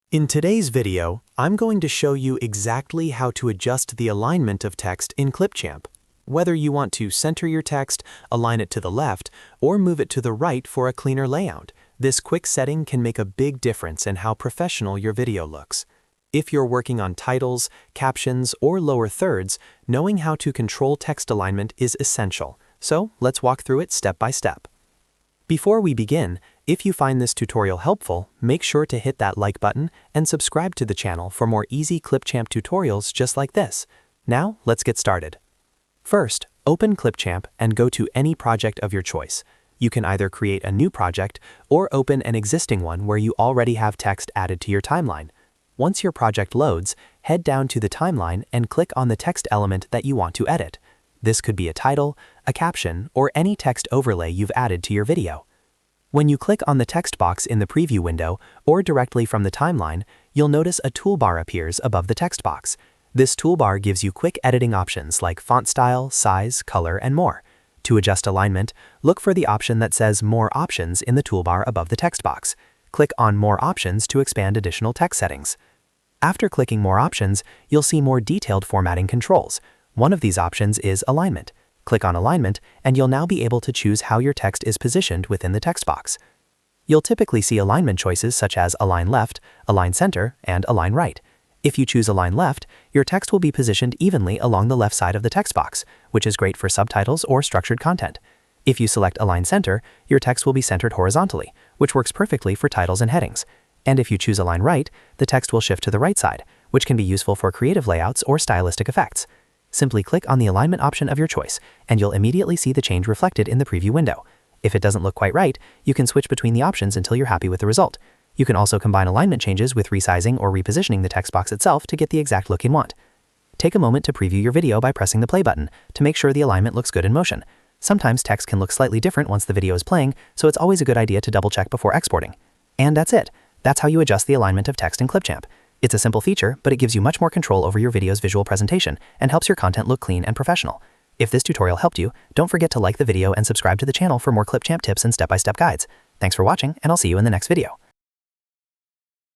In today's video, I'm going to show you exactly how to adjust the alignment of text in Clipchamp. Whether you want to center your text, align it to the left, or move it to the right for a cleaner layout, this quick setting can make a big difference in how professional your video looks. If you're working on titles, captions, or lower thirds, knowing how to control text alignment is essential. So let's walk through it step by step. Before we begin, if you find this tutorial helpful, make sure to hit that like button and subscribe to the channel for more easy Clipchamp tutorials just like this. Now, let's get started. First, open Clipchamp and go to any project of your choice. You can either create a new project or open an existing one where you already have text added to your timeline. Once your project loads, head down to the timeline and click on the text element that you want to edit. This could be a title, a caption, or any text overlay you've added to your video. When you click on the text box in the preview window or directly from the timeline, you'll notice a toolbar appears above the text box. This toolbar gives you quick editing options like font style, size, color, and more. To adjust alignment, look for the option that says More Options in the toolbar above the text box. Click on More Options to expand additional text settings. After clicking More Options, you'll see more detailed formatting controls. One of these options is Alignment. Click on Alignment, and you'll now be able to choose how your text is positioned within the text box. You'll typically see alignment choices such as Align Left, Align Center, and Align Right. If you choose Align Left, your text will be positioned evenly along the left side of the text box, which is great for subtitles or structured content. If you select Align Center, your text will be centered horizontally, which works perfectly for titles and headings. And if you choose Align Right, the text will shift to the right side, which can be useful for creative layouts or stylistic effects. Simply click on the alignment option of your choice, and you'll immediately see the change reflected in the preview window. If it doesn't look quite right, you can switch between the options until you're happy with the result. You can also combine alignment changes with resizing or repositioning the text box itself to get the exact look you want. Take a moment to preview your video by pressing the play button to make sure the alignment looks good in motion. Sometimes text can look slightly different once the video is playing, so it's always a good idea to double check before exporting. And that's it. That's how you adjust the alignment of text in Clipchamp. It's a simple feature, but it gives you much more control over your video's visual presentation and helps your content look clean and professional. If this tutorial helped you, don't forget to like the video and subscribe to the channel for more Clipchamp tips and step-by-step guides. Thanks for watching, and I'll see you in the next video.